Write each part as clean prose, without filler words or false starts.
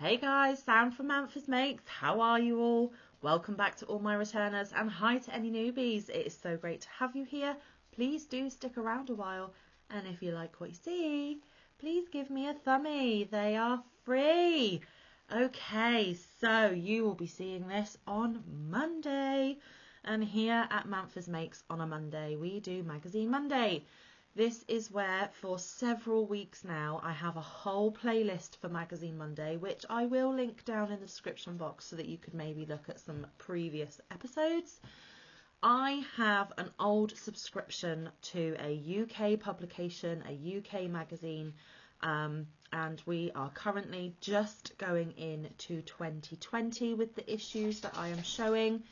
Hey guys, Sam from Manfa's Makes. How are you all? Welcome back to all my returners, and hi to any newbies. It is so great to have you here. Please do stick around a while, and if you like what you see, please give me a thumbie. They are free. Okay, so you will be seeing this on Monday, and here at Manfa's Makes on a Monday we do Magazine Monday. This is where for several weeks now I have a whole playlist for Magazine Monday, which I will link down in the description box so that you could maybe look at some previous episodes. I have an old subscription to a UK publication, a UK magazine, and we are currently just going into 2020 with the issues that I am showing.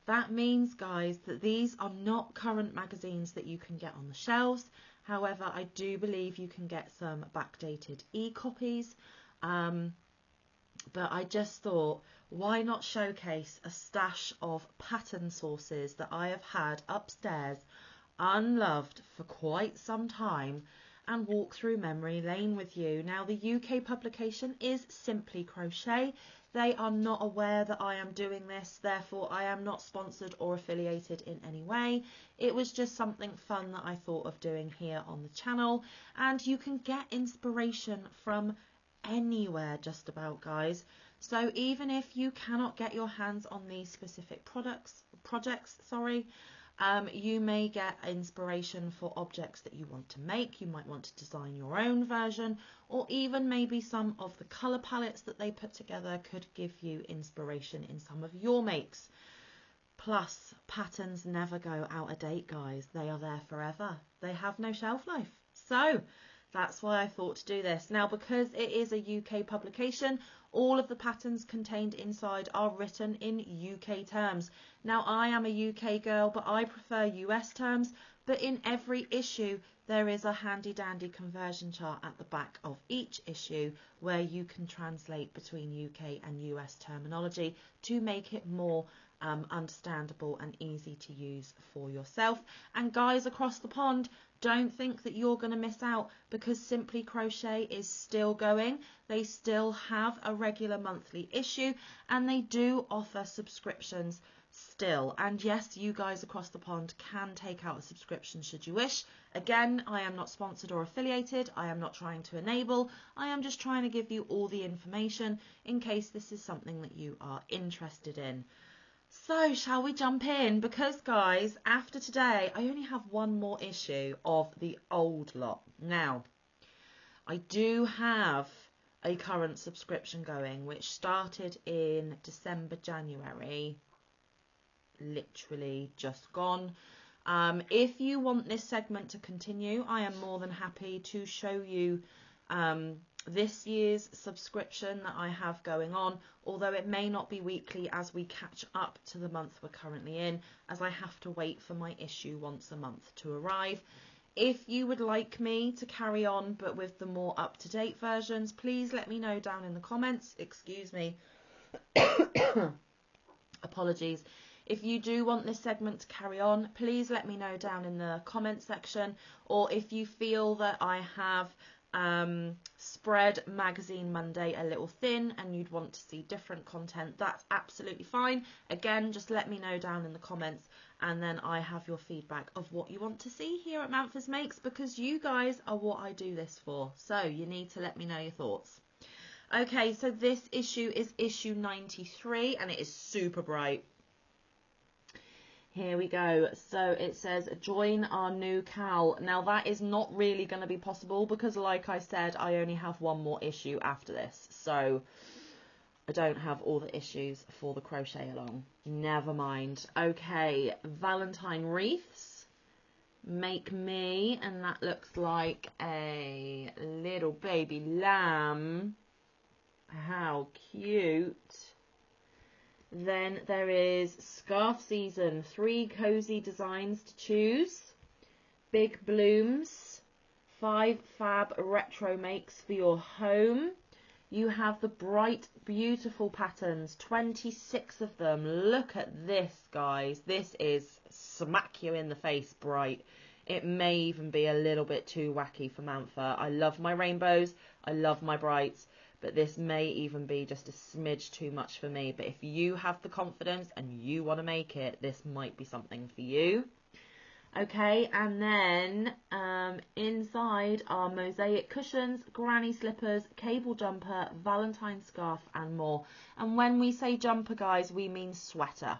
That means, guys, that these are not current magazines that you can get on the shelves. However, I do believe you can get some backdated e-copies. But I just thought, why not showcase a stash of pattern sources that I have had upstairs, unloved for quite some time, and walk through memory lane with you. Now, the UK publication is Simply Crochet. They are not aware that I am doing this, therefore I am not sponsored or affiliated in any way. It was just something fun that I thought of doing here on the channel, and you can get inspiration from anywhere just about, guys. So even if you cannot get your hands on these specific projects, you may get inspiration for objects that you want to make. You might want to design your own version, or even maybe some of the colour palettes that they put together could give you inspiration in some of your makes. Plus, patterns never go out of date, guys. They are there forever. They have no shelf life. So that's why I thought to do this. Now, because it is a UK publication, all of the patterns contained inside are written in UK terms. Now, I am a UK girl, but I prefer US terms. But in every issue, there is a handy dandy conversion chart at the back of each issue where you can translate between UK and US terminology to make it more understandable and easy to use for yourself. And guys across the pond, don't think that you're going to miss out, because Simply Crochet is still going. They still have a regular monthly issue, and they do offer subscriptions still. And yes, you guys across the pond can take out a subscription should you wish. Again, I am not sponsored or affiliated. I am not trying to enable. I am just trying to give you all the information in case this is something that you are interested in. So shall we jump in? Because guys, after today I only have one more issue of the old lot. Now, I do have a current subscription going which started in December, January, literally just gone. If you want this segment to continue, I am more than happy to show you this year's subscription that I have going on, although it may not be weekly as we catch up to the month we're currently in, as I have to wait for my issue once a month to arrive. If you would like me to carry on but with the more up-to-date versions, please let me know down in the comments. Excuse me. Apologies. If you do want this segment to carry on, please let me know down in the comment section, or if you feel that I have spread Magazine Monday a little thin and you'd want to see different content, that's absolutely fine. Again, just let me know down in the comments, and then I have your feedback of what you want to see here at Manfa's Makes, because you guys are what I do this for, so you need to let me know your thoughts. Okay, so this issue is issue 93 and it is super bright. Here we go. So it says, join our new Cal. Now that is not really going to be possible because, like I said, I only have one more issue after this. So I don't have all the issues for the Crochet Along. Never mind. Okay, Valentine wreaths. Make me. And that looks like a little baby lamb. How cute. Then there is Scarf Season, 3 cozy designs to choose, big blooms, 5 fab retro makes for your home. You have the bright, beautiful patterns, 26 of them. Look at this, guys. This is smack you in the face bright. It may even be a little bit too wacky for Manfa. I love my rainbows, I love my brights, but this may even be just a smidge too much for me. But if you have the confidence and you want to make it, this might be something for you. Okay, and then inside are Mosaic Cushions, granny slippers, cable jumper, Valentines Scarf and more. And when we say jumper, guys, we mean sweater.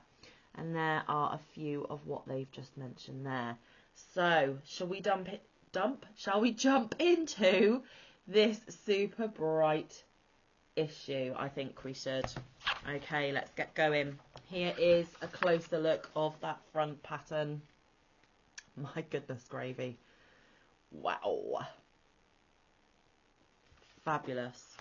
And there are a few of what they've just mentioned there. So shall we shall we jump into this super bright issue? I think we should. Okay, let's get going. Here is a closer look of that front pattern. My goodness gravy. Wow. Fabulous.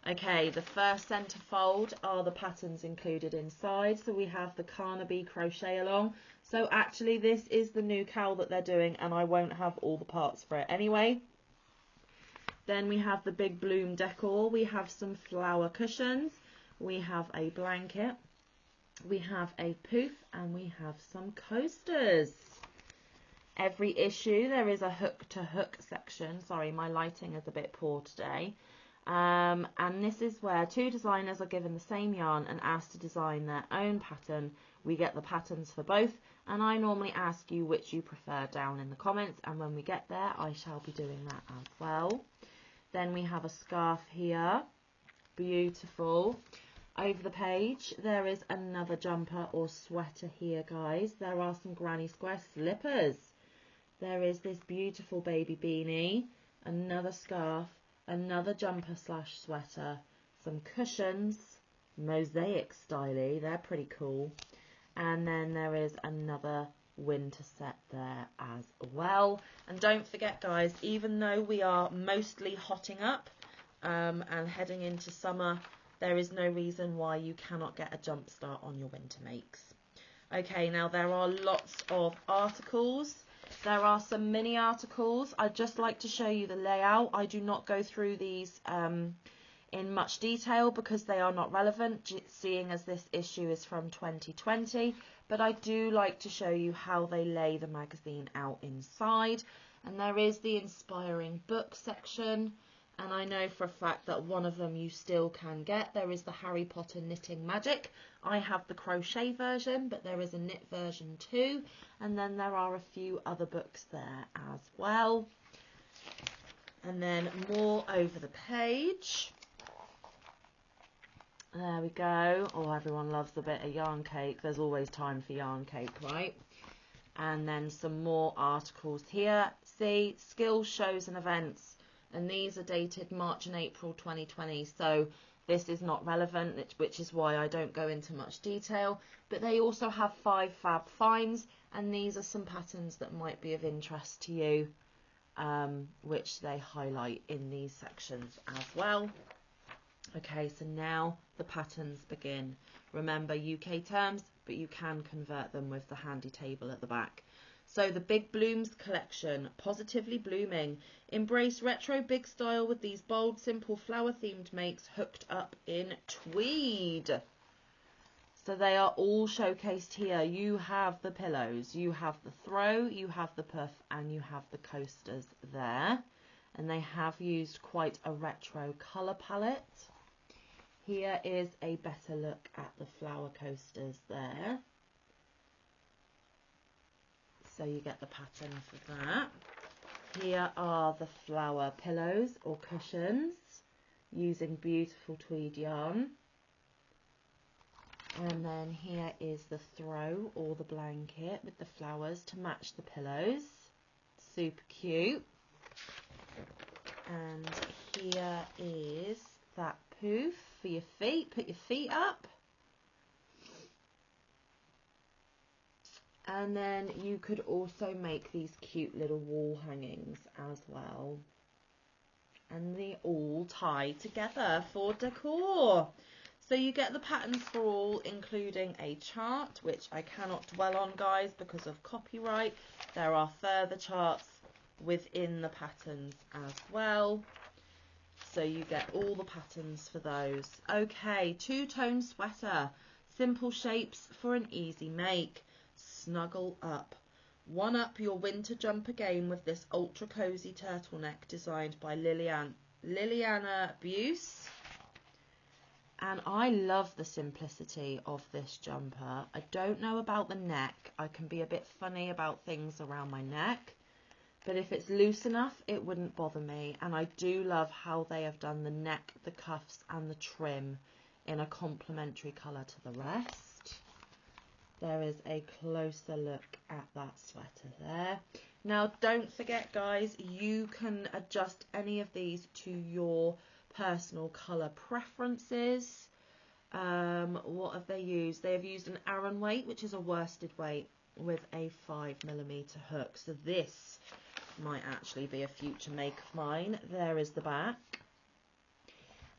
Okay, the first centerfold are the patterns included inside. So we have the Carnaby Crochet Along. So actually this is the new cowl that they're doing, and I won't have all the parts for it anyway. Then we have the Big Bloom decor. We have some flower cushions. We have a blanket. We have a poof, and we have some coasters. Every issue there is a hook to hook section. Sorry, my lighting is a bit poor today. And this is where two designers are given the same yarn and asked to design their own pattern. We get the patterns for both, and I normally ask you which you prefer down in the comments, and when we get there I shall be doing that as well. Then we have a scarf here. Beautiful. Over the page there is another jumper or sweater here, guys. There are some granny square slippers. There is this beautiful baby beanie, another scarf, another jumper slash sweater, some cushions, mosaic styly, they're pretty cool. And then there is another winter set there as well. And don't forget, guys, even though we are mostly hotting up and heading into summer, there is no reason why you cannot get a jump start on your winter makes. Okay, now there are lots of articles. There are some mini articles. I'd just like to show you the layout. I do not go through these in much detail because they are not relevant, seeing as this issue is from 2020. But I do like to show you how they lay the magazine out inside. And there is the inspiring book section. And I know for a fact that one of them you still can get. There is the Harry Potter Knitting Magic. I have the crochet version, but there is a knit version too. And then there are a few other books there as well. And then more over the page. There we go. Oh, everyone loves a bit of yarn cake. There's always time for yarn cake, right? And then some more articles here. See, skills, shows and events. And these are dated March and April 2020, so this is not relevant, which is why I don't go into much detail. But they also have 5 fab finds, and these are some patterns that might be of interest to you, which they highlight in these sections as well. Okay, so now the patterns begin. Remember, UK terms, but you can convert them with the handy table at the back. So the Big Blooms collection, positively blooming. Embrace retro big style with these bold, simple flower themed makes hooked up in tweed. So they are all showcased here. You have the pillows, you have the throw, you have the puff, and you have the coasters there. And they have used quite a retro colour palette. Here is a better look at the flower coasters there. So you get the pattern for that. Here are the flower pillows or cushions using beautiful tweed yarn. And then here is the throw or the blanket with the flowers to match the pillows. Super cute. And here is that poof for your feet. Put your feet up. And then you could also make these cute little wall hangings as well. And they all tie together for decor. So you get the patterns for all, including a chart, which I cannot dwell on, guys, because of copyright. There are further charts within the patterns as well. So you get all the patterns for those. Okay, two-tone sweater. Simple shapes for an easy make. Snuggle up. One up your winter jumper game with this ultra cozy turtleneck designed by Lillian Liliana Buse. And I love the simplicity of this jumper. I don't know about the neck. I can be a bit funny about things around my neck. But if it's loose enough, it wouldn't bother me. And I do love how they have done the neck, the cuffs and the trim in a complementary colour to the rest. There is a closer look at that sweater there. Now, don't forget, guys, you can adjust any of these to your personal colour preferences. What have they used? They have used an Aran weight, which is a worsted weight with a 5mm hook. So this might actually be a future make of mine. There is the back.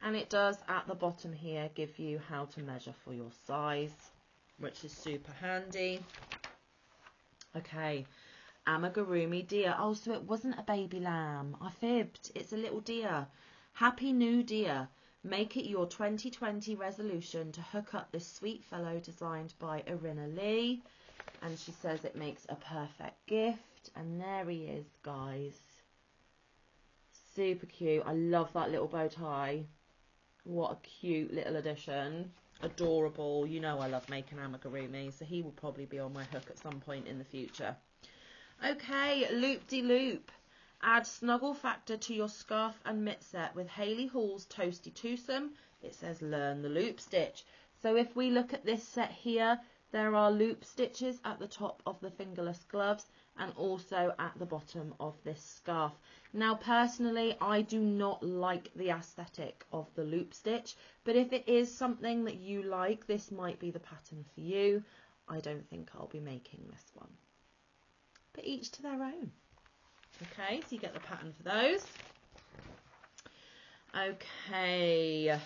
And it does, at the bottom here, give you how to measure for your size, which is super handy. Okay, Amigurumi deer. Oh, so it wasn't a baby lamb. I fibbed. It's a little deer. Happy New Deer. Make it your 2020 resolution to hook up this sweet fellow designed by Irina Lee. And she says it makes a perfect gift. And there he is, guys. Super cute. I love that little bow tie. What a cute little addition. Adorable. You know I love making amigurumi, so he will probably be on my hook at some point in the future. Okay, loop-de-loop. Add snuggle factor to your scarf and mitt set with Hayley Hall's Toasty Twosome. It says learn the loop stitch. So if we look at this set here, there are loop stitches at the top of the fingerless gloves and also at the bottom of this scarf. Now personally, I do not like the aesthetic of the loop stitch, but if it is something that you like, this might be the pattern for you. I don't think I'll be making this one, but each to their own. Okay, so you get the pattern for those. Okay.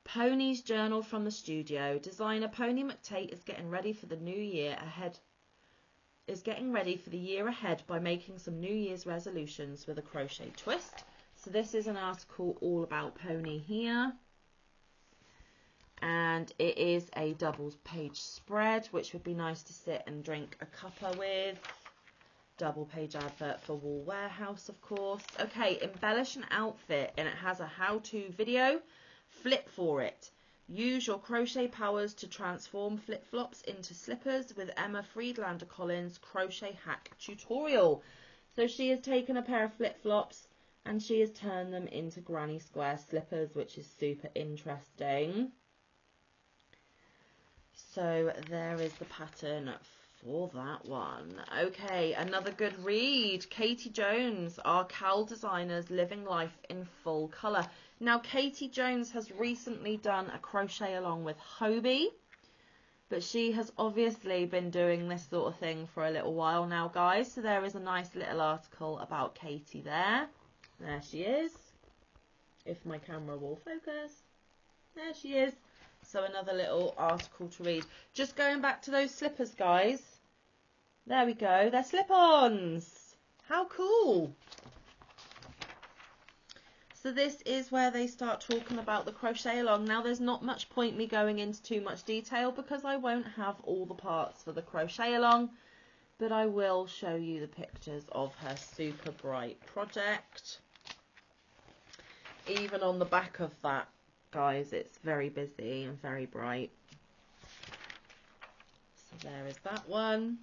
Pony's journal from the studio. Designer Pony McTate is getting ready for the new year ahead. Is getting ready for the year ahead by making some New Year's resolutions with a crochet twist. So this is an article all about Pony here. And it is a double page spread, which would be nice to sit and drink a cuppa with. Double page advert for Wool Warehouse, of course. Okay, embellish an outfit, and it has a how-to video. Flip for it. Use your crochet powers to transform flip-flops into slippers with Emma Friedlander Collins crochet hack tutorial. So she has taken a pair of flip-flops and she has turned them into granny square slippers, which is super interesting. So there is the pattern for that one. Okay, another good read. Katie Jones, our Cal Designers Living Life in Full Colour. Now, Katie Jones has recently done a crochet along with Hobie, but she has obviously been doing this sort of thing for a little while now, guys. So there is a nice little article about Katie there. There she is. If my camera will focus. There she is. So another little article to read. Just going back to those slippers, guys. There we go. They're slip-ons. How cool. So this is where they start talking about the crochet along. Now there's not much point me going into too much detail because I won't have all the parts for the crochet along, but I will show you the pictures of her super bright project. Even on the back of that, guys, it's very busy and very bright. So there is that one.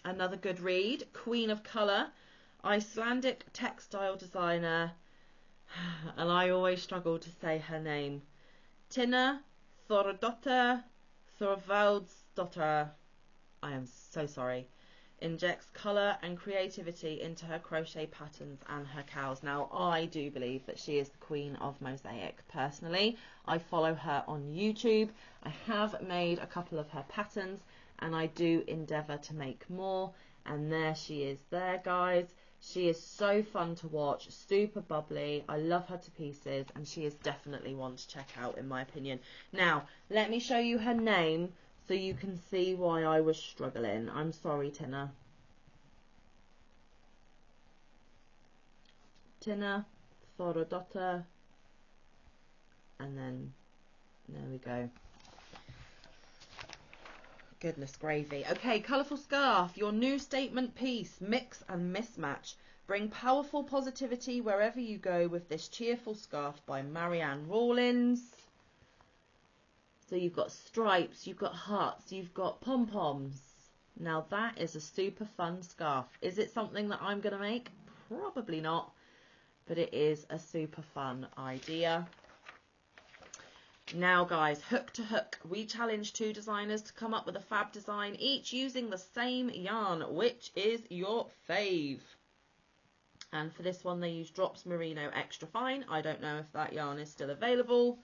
Another good read, Queen of Colour, Icelandic textile designer, and I always struggle to say her name, Tinna Thorodottir Thorvaldsdottir. I am so sorry. Injects colour and creativity into her crochet patterns and her cows. Now, I do believe that she is the queen of mosaic. Personally, I follow her on YouTube. I have made a couple of her patterns, and I do endeavour to make more. And there she is there, guys. She is so fun to watch, super bubbly. I love her to pieces, and she is definitely one to check out, in my opinion. Now, let me show you her name so you can see why I was struggling. I'm sorry, Tinna. Tinna Thorodottir. And then, there we go. Goodness gravy. Okay, colourful scarf, your new statement piece, mix and mismatch. Bring powerful positivity wherever you go with this cheerful scarf by Marianne Rawlins. So you've got stripes, you've got hearts, you've got pom-poms. Now that is a super fun scarf. Is it something that I'm going to make? Probably not, but it is a super fun idea. Now guys, hook to hook, we challenge 2 designers to come up with a fab design, each using the same yarn. Which is your fave? And for this one they use Drops Merino Extra Fine. I don't know if that yarn is still available,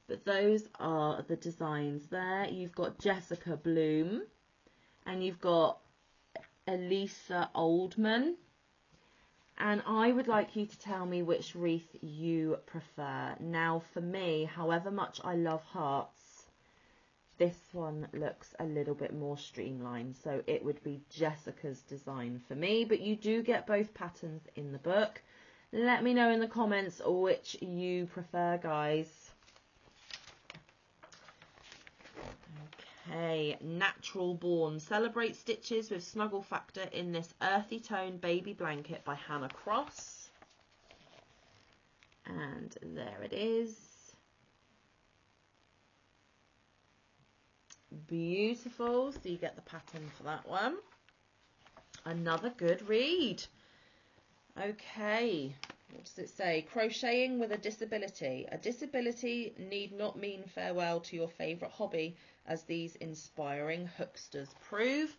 but those are the designs there. You've got Jessica Bloom and you've got Elisa Oldman. And I would like you to tell me which wreath you prefer. Now for me, however much I love hearts, this one looks a little bit more streamlined. So it would be Jessica's design for me, but you do get both patterns in the book. Let me know in the comments which you prefer, guys. Okay, Natural Born. Celebrate stitches with snuggle factor in this earthy tone baby blanket by Hannah Cross. And there it is. Beautiful. So you get the pattern for that one. Another good read. Okay, what does it say? Crocheting with a disability. A disability need not mean farewell to your favourite hobby, as these inspiring hooksters prove.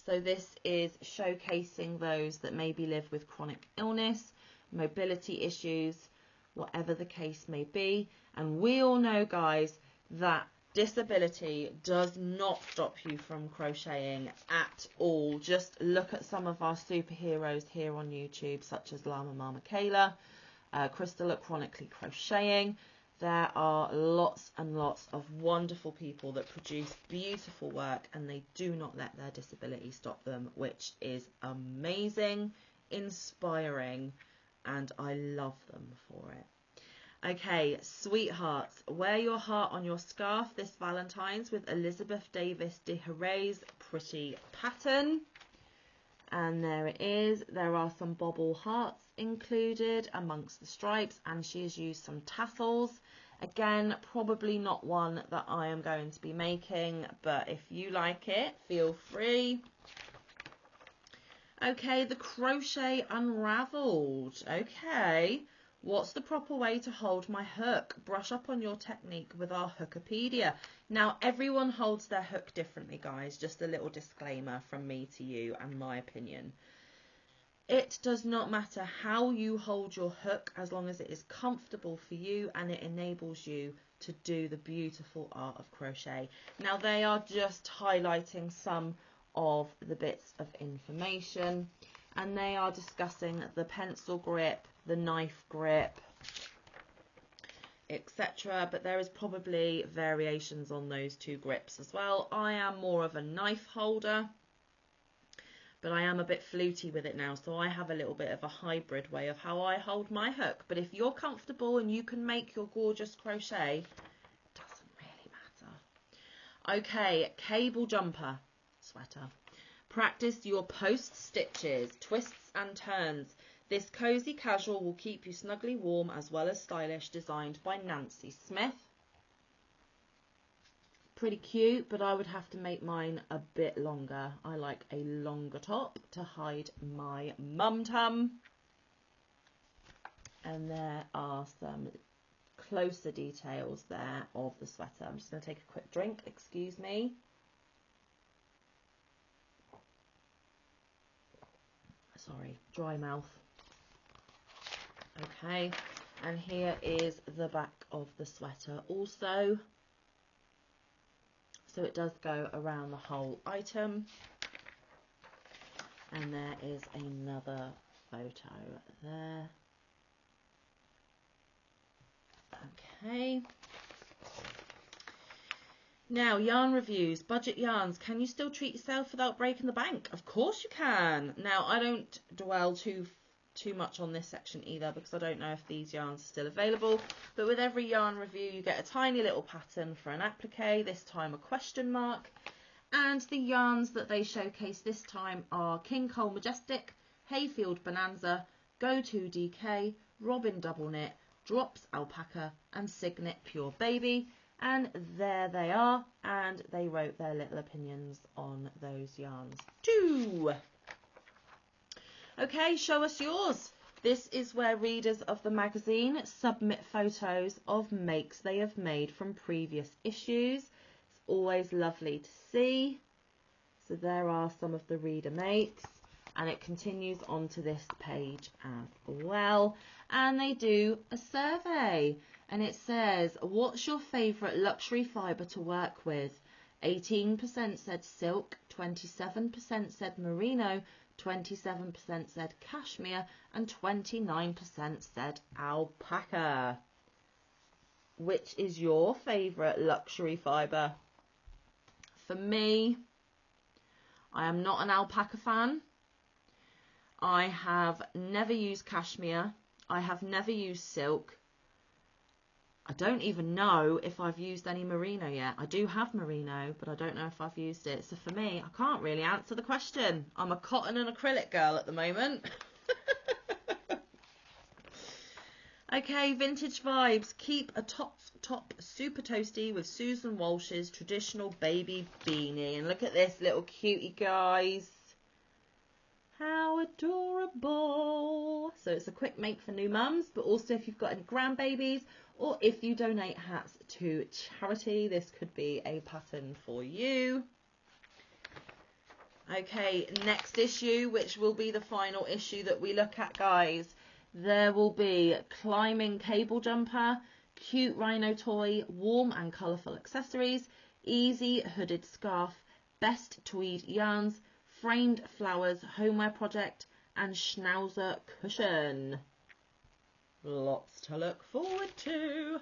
So this is showcasing those that maybe live with chronic illness, mobility issues, whatever the case may be. And we all know, guys, that disability does not stop you from crocheting at all. Just look at some of our superheroes here on YouTube, such as Llama Mama Kayla, Crystal at Chronically Crocheting. There are lots and lots of wonderful people that produce beautiful work, and they do not let their disability stop them, which is amazing, inspiring, and I love them for it. Okay, sweethearts, wear your heart on your scarf this Valentine's with Elizabeth Davis de Herrey's pretty pattern. And there it is. There are some bobble hearts included amongst the stripes, and she has used some tassels. Again, probably not one that I am going to be making, but if you like it, feel free. Okay, the crochet unraveled. Okay, what's the proper way to hold my hook? Brush up on your technique with our Hookopedia. Now, everyone holds their hook differently, guys. Just a little disclaimer from me to you and my opinion. It does not matter how you hold your hook, as long as it is comfortable for you and it enables you to do the beautiful art of crochet. Now, they are just highlighting some of the bits of information, and they are discussing the pencil grip, the knife grip, etc. But there is probably variations on those 2 grips as well. I am more of a knife holder, but I am a bit fluty with it now, so I have a little bit of a hybrid way of how I hold my hook. But if you're comfortable and you can make your gorgeous crochet, it doesn't really matter. Okay, cable jumper sweater. Practice your post stitches, twists and turns. This cozy casual will keep you snugly warm as well as stylish, designed by Nancy Smith. Pretty cute, but I would have to make mine a bit longer. I like a longer top to hide my mum tum. And there are some closer details there of the sweater. I'm just going to take a quick drink, excuse me. Sorry, dry mouth. Okay, and here is the back of the sweater also. So it does go around the whole item. And there is another photo there. Okay. Now, yarn reviews, budget yarns. Can you still treat yourself without breaking the bank? Of course you can. Now, I don't dwell too much on this section either, because I don't know if these yarns are still available. But with every yarn review, you get a tiny little pattern for an applique, this time a question mark. And the yarns that they showcase this time are King Cole Majestic, Hayfield Bonanza, Go To DK, Robin Double Knit, Drops Alpaca and Signet Pure Baby. And there they are, and they wrote their little opinions on those yarns too. Okay, show us yours. This is where readers of the magazine submit photos of makes they have made from previous issues. It's always lovely to see. So there are some of the reader makes, and it continues on to this page as well. And they do a survey, and it says, what's your favourite luxury fibre to work with? 18% said silk, 27% said merino, 27% said cashmere, and 29% said alpaca. Which is your favourite luxury fibre? For me, I am not an alpaca fan. I have never used cashmere. I have never used silk. I don't even know if I've used any merino yet. I do have merino, but I don't know if I've used it. So for me, I can't really answer the question. I'm a cotton and acrylic girl at the moment. Okay, vintage vibes. Keep a top super toasty with Susan Walsh's traditional baby beanie. And look at this little cutie, guys. How adorable. So it's a quick make for new mums, but also if you've got any grandbabies or if you donate hats to charity, this could be a pattern for you. Okay, next issue, which will be the final issue that we look at, guys. There will be climbing cable jumper, cute rhino toy, warm and colourful accessories, easy hooded scarf, best tweed yarns, framed flowers homeware project, and schnauzer cushion. Lots to look forward to.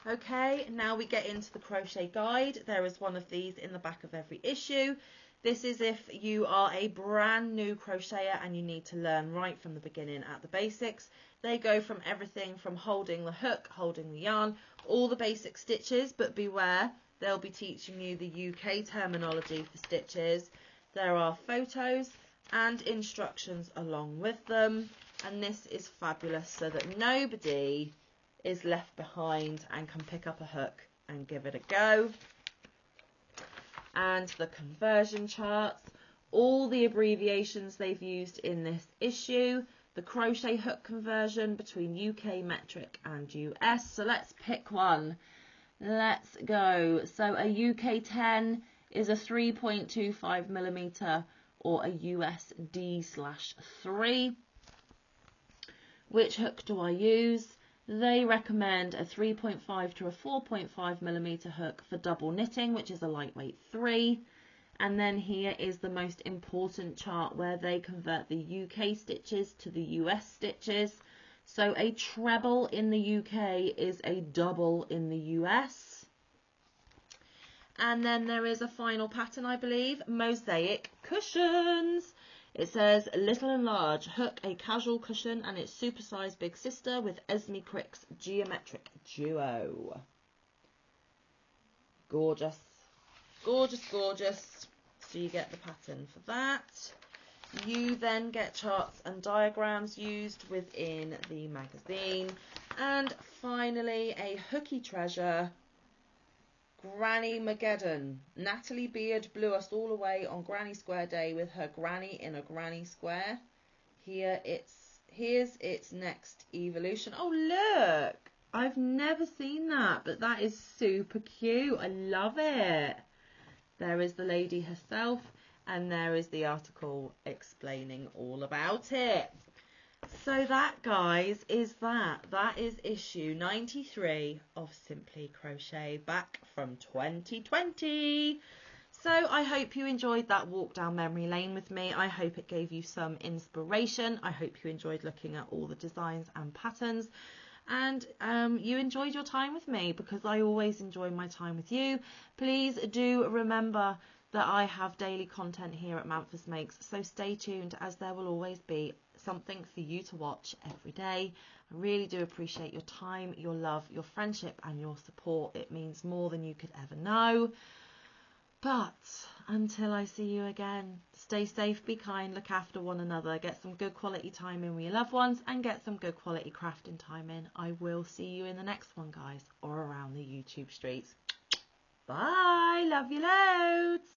Okay, now we get into the crochet guide. There is one of these in the back of every issue. This is if you are a brand new crocheter and you need to learn right from the beginning at the basics. They go from everything from holding the hook, holding the yarn, all the basic stitches, but beware, they'll be teaching you the UK terminology for stitches. There are photos and instructions along with them, and this is fabulous so that nobody is left behind and can pick up a hook and give it a go. And the conversion charts, all the abbreviations they've used in this issue, the crochet hook conversion between UK metric and US. So let's pick one. Let's go. So a UK 10 is a 3.25 millimeter or a US D/3. Which hook do I use? They recommend a 3.5 to a 4.5 millimeter hook for double knitting, which is a lightweight 3. And then here is the most important chart where they convert the UK stitches to the US stitches. So a treble in the UK is a double in the US. And then there is a final pattern, I believe, Mosaic Cushions. It says little and large, hook a casual cushion and its supersized big sister with Esme Crick's geometric duo. Gorgeous, gorgeous, gorgeous. So you get the pattern for that. You then get charts and diagrams used within the magazine. And finally, a hooky treasure, Granny Mageddon. Natalie Beard blew us all away on Granny Square Day with her granny in a granny square. Here's its next evolution. Oh, look! I've never seen that, but that is super cute. I love it. There is the lady herself, and there is the article explaining all about it. So that, guys, is that. That is issue 93 of Simply Crochet, back from 2020. So I hope you enjoyed that walk down memory lane with me. I hope it gave you some inspiration. I hope you enjoyed looking at all the designs and patterns. And you enjoyed your time with me, because I always enjoy my time with you. Please do remember that I have daily content here at Manfa's Makes, so stay tuned, as there will always be something for you to watch every day. I really do appreciate your time, your love, your friendship and your support. It means more than you could ever know. But until I see you again, stay safe, be kind, look after one another, get some good quality time in with your loved ones, and get some good quality crafting time in. I will see you in the next one, guys, or around the YouTube streets. Bye. Love you loads.